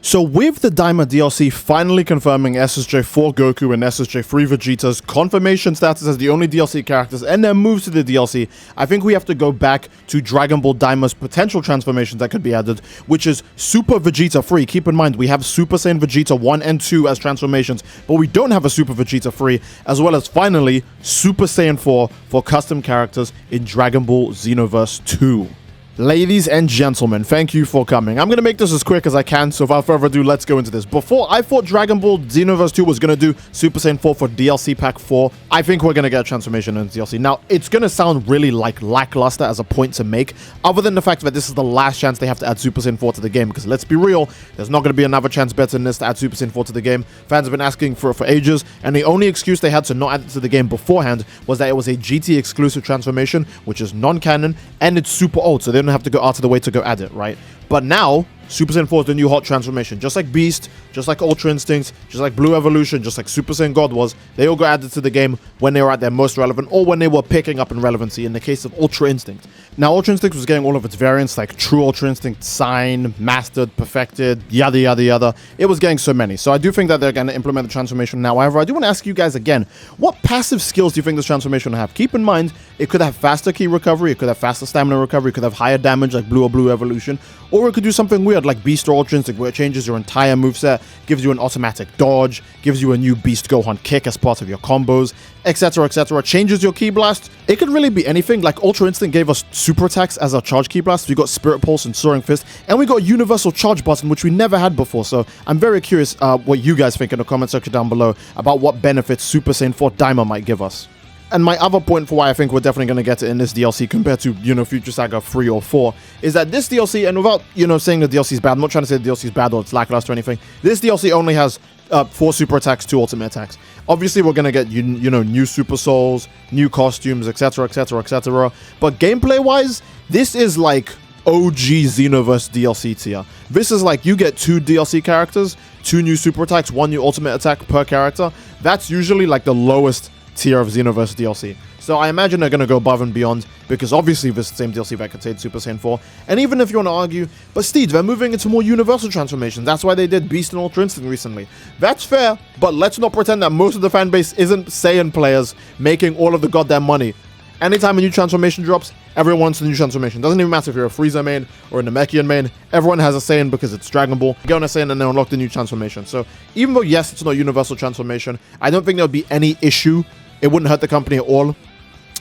So with the Daima DLC finally confirming SSJ4 Goku and SSJ3 Vegeta's confirmation status as the only DLC characters and their moves to the DLC, I think we have to go back to Dragon Ball Daima's potential transformations that could be added, which is Super Vegeta 3. Keep in mind, we have Super Saiyan Vegeta 1 and 2 as transformations, but we don't have a Super Vegeta 3, as well as finally Super Saiyan 4 for custom characters in Dragon Ball Xenoverse 2. Ladies and gentlemen, thank you for coming. I'm going to make this as quick as I can, so without further ado, let's go into this. Before, I thought Dragon Ball Xenoverse 2 was going to do Super Saiyan 4 for DLC Pack 4. I think we're going to get a transformation in DLC. Now, it's going to sound really like lackluster as a point to make, other than the fact that this is the last chance they have to add Super Saiyan 4 to the game, because let's be real, there's not going to be another chance better than this to add Super Saiyan 4 to the game. Fans have been asking for it for ages, and the only excuse they had to not add it to the game beforehand was that it was a GT exclusive transformation, which is non-canon, and it's super old, so they don't have to go out of the way to go add it, right? But now, Super Saiyan 4 is the new hot transformation. Just like Beast, just like Ultra Instinct, just like Blue Evolution, just like Super Saiyan God was, they all got added to the game when they were at their most relevant or when they were picking up in relevancy in the case of Ultra Instinct. Now, Ultra Instinct was getting all of its variants like True Ultra Instinct, Sign, Mastered, Perfected, yada yada yada. It was getting so many. So I do think that they're going to implement the transformation now. However, I do want to ask you guys again, what passive skills do you think this transformation will have? Keep in mind, it could have faster ki recovery, it could have faster stamina recovery, it could have higher damage like Blue or Blue Evolution, or it could do something weird like Beast or Ultra Instinct where it changes your entire moveset, gives you an automatic dodge, gives you a new Beast Gohan kick as part of your combos, etc, etc, changes your ki blast. It could really be anything. Like Ultra Instinct gave us super attacks as our charge ki blast. We got Spirit Pulse and Soaring Fist, and we got Universal Charge Button, which we never had before. So I'm very curious what you guys think in the comment section down below about what benefits Super Saiyan 4 Daima might give us. And my other point for why I think we're definitely going to get it in this DLC compared to, Future Saga 3 or 4, is that this DLC, and without, saying the DLC is bad, I'm not trying to say the DLC is bad or it's lackluster or anything, this DLC only has 4 super attacks, 2 ultimate attacks. Obviously, we're going to get, new Super Souls, new costumes, etc, etc, etc. But gameplay-wise, this is like OG Xenoverse DLC tier. This is like you get 2 DLC characters, 2 new super attacks, 1 new ultimate attack per character. That's usually like the lowest tier of Xenoverse DLC. So I imagine they're going to go above and beyond, because obviously this is the same DLC that contained Super Saiyan 4. And even if you want to argue, but Steve, they're moving into more universal transformations. That's why they did Beast and Ultra Instinct recently. That's fair, but let's not pretend that most of the fan base isn't Saiyan players making all of the goddamn money. Anytime a new transformation drops, everyone wants a new transformation. Doesn't even matter if you're a Frieza main or a Namekian main. Everyone has a Saiyan because it's Dragon Ball. You go on a Saiyan and then unlock the new transformation. So even though, yes, it's not universal transformation, I don't think there'll be any issue. It wouldn't hurt the company at all.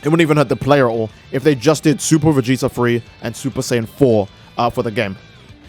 It wouldn't even hurt the player at all if they just did Super Vegeta 3 and Super Saiyan 4 for the game.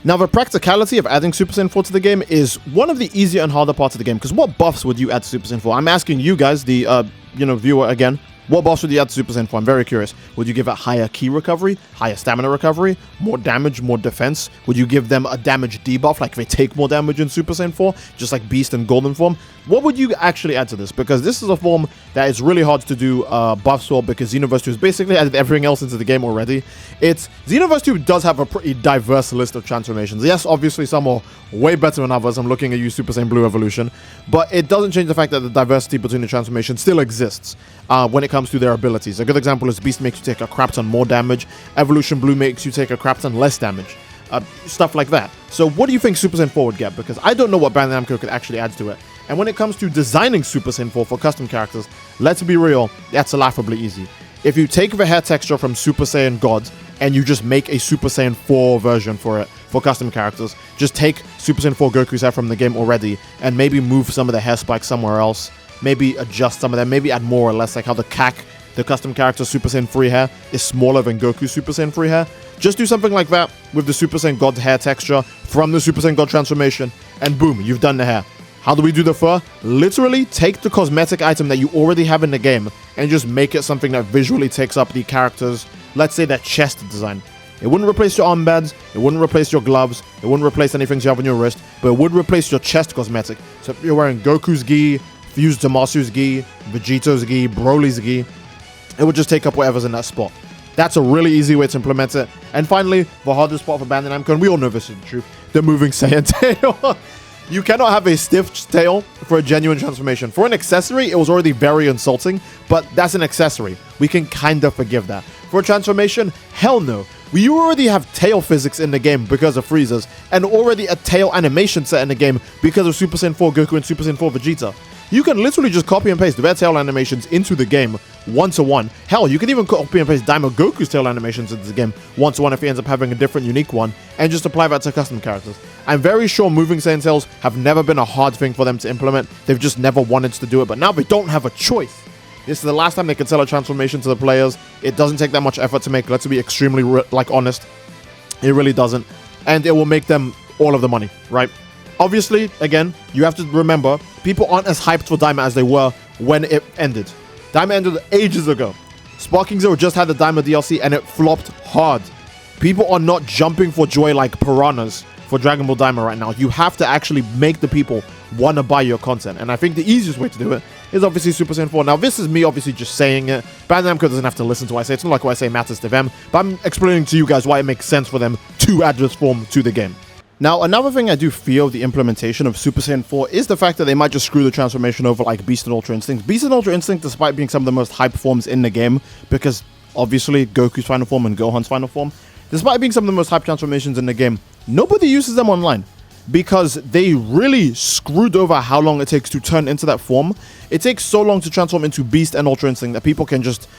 Now, the practicality of adding Super Saiyan 4 to the game is one of the easier and harder parts of the game, because what buffs would you add to Super Saiyan 4? I'm asking you guys, the, viewer again. What buffs would you add to Super Saiyan 4? I'm very curious. Would you give it higher ki recovery, higher stamina recovery, more damage, more defense? Would you give them a damage debuff, like they take more damage in Super Saiyan 4, just like Beast and Golden form? What would you actually add to this? Because this is a form that is really hard to do buffs for, because Xenoverse 2 has basically added everything else into the game already. Xenoverse 2 does have a pretty diverse list of transformations. Yes, obviously some are way better than others. I'm looking at you, Super Saiyan Blue Evolution. But it doesn't change the fact that the diversity between the transformations still exists when it comes to their abilities. A good example is Beast makes you take a crap ton more damage. Evolution Blue makes you take a crap ton less damage. Stuff like that. So what do you think Super Saiyan 4 would get? Because I don't know what Bandai Namco could actually add to it. And when it comes to designing Super Saiyan 4 for custom characters, let's be real, that's laughably easy. If you take the hair texture from Super Saiyan God and you just make a Super Saiyan 4 version for it, for custom characters, just take Super Saiyan 4 Goku's hair from the game already and maybe move some of the hair spikes somewhere else, maybe adjust some of them, maybe add more or less, like how the CAC, the custom character Super Saiyan 3 hair, is smaller than Goku's Super Saiyan 3 hair. Just do something like that with the Super Saiyan God hair texture from the Super Saiyan God transformation, and boom, you've done the hair. How do we do the fur? Literally take the cosmetic item that you already have in the game and just make it something that visually takes up the character's, let's say, their chest design. It wouldn't replace your armbands, it wouldn't replace your gloves, it wouldn't replace anything you have on your wrist, but it would replace your chest cosmetic. So if you're wearing Goku's gi, Fused Damasu's gi, Vegeto's gi, Broly's gi, it would just take up whatever's in that spot. That's a really easy way to implement it. And finally, the hardest part for Bandai Namco, and we all know this is the truth, the moving Saiyan tail. You cannot have a stiff tail for a genuine transformation. For an accessory, it was already very insulting, but that's an accessory. We can kind of forgive that. For a transformation, hell no. We already have tail physics in the game because of Frieza's, and already a tail animation set in the game because of Super Saiyan 4 Goku and Super Saiyan 4 Vegeta. You can literally just copy and paste their tail animations into the game one-to-one. Hell, you can even copy and paste Daima Goku's tail animations into the game one-to-one if he ends up having a different, unique one, and just apply that to custom characters. I'm very sure moving Saiyan tails have never been a hard thing for them to implement. They've just never wanted to do it, but now they don't have a choice. This is the last time they could sell a transformation to the players. It doesn't take that much effort to make, let's be extremely, honest. It really doesn't. And it will make them all of the money, right? Obviously, again, you have to remember, people aren't as hyped for Daima as they were when it ended. Daima ended ages ago. Sparking Zero just had the Daima DLC and it flopped hard. People are not jumping for joy like piranhas for Dragon Ball Daima right now. You have to actually make the people want to buy your content. And I think the easiest way to do it is obviously Super Saiyan 4. Now, this is me obviously just saying it. Bandai Namco doesn't have to listen to what I say. It's not like what I say matters to them. But I'm explaining to you guys why it makes sense for them to add this form to the game. Now, another thing I do feel the implementation of Super Saiyan 4 is the fact that they might just screw the transformation over like Beast and Ultra Instinct. Beast and Ultra Instinct, despite being some of the most hyped forms in the game, because obviously Goku's final form and Gohan's final form, despite being some of the most hyped transformations in the game, nobody uses them online because they really screwed over how long it takes to turn into that form. It takes so long to transform into Beast and Ultra Instinct that people can just,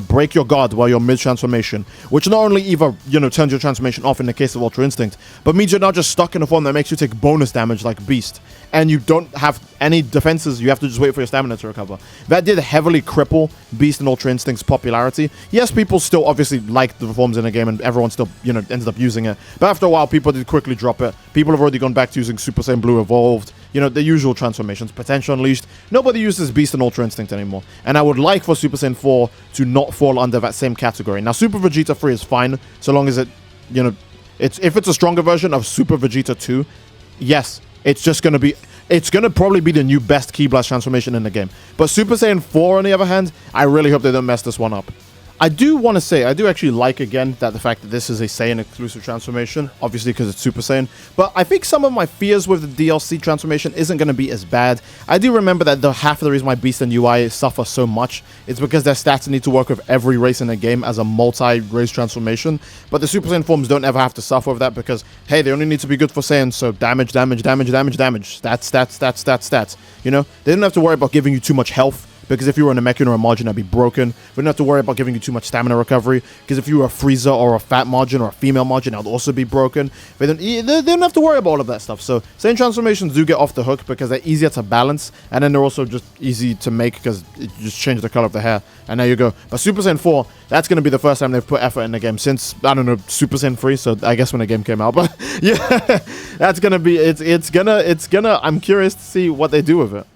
break your guard while you're mid-transformation, which not only either, turns your transformation off in the case of Ultra Instinct, but means you're now just stuck in a form that makes you take bonus damage like Beast, and you don't have any defenses. You have to just wait for your stamina to recover. That did heavily cripple Beast and Ultra Instinct's popularity. Yes, people still obviously like the forms in the game, and everyone still, ended up using it, but after a while, people did quickly drop it. People have already gone back to using Super Saiyan Blue Evolved, the usual transformations, Potential Unleashed. Nobody uses Beast and Ultra Instinct anymore. And I would like for Super Saiyan 4 to not fall under that same category. Now, Super Vegeta 3 is fine, so long as it, if it's a stronger version of Super Vegeta 2, yes, it's going to probably be the new best Ki Blast transformation in the game. But Super Saiyan 4, on the other hand, I really hope they don't mess this one up. I do want to say, I do actually like, again, that the fact that this is a Saiyan exclusive transformation, obviously because it's Super Saiyan, but I think some of my fears with the DLC transformation isn't going to be as bad. I do remember that half of the reason why Beast and UI suffer so much is because their stats need to work with every race in the game as a multi-race transformation, but the Super Saiyan forms don't ever have to suffer with that because, hey, they only need to be good for Saiyan, so damage, damage, damage, damage, damage, stats, stats, stats, stats, stats, They don't have to worry about giving you too much health, because if you were in a Namekian or a Margin, that'd be broken. We don't have to worry about giving you too much stamina recovery, because if you were a Frieza or a Fat Margin or a female Margin, that would also be broken. They don't have to worry about all of that stuff. So Saiyan transformations do get off the hook because they're easier to balance, and then they're also just easy to make because you just change the color of the hair, and there you go. But Super Saiyan 4, that's going to be the first time they've put effort in the game since, I don't know, Super Saiyan 3, so I guess when the game came out. But yeah, that's going to be, it's gonna, I'm curious to see what they do with it.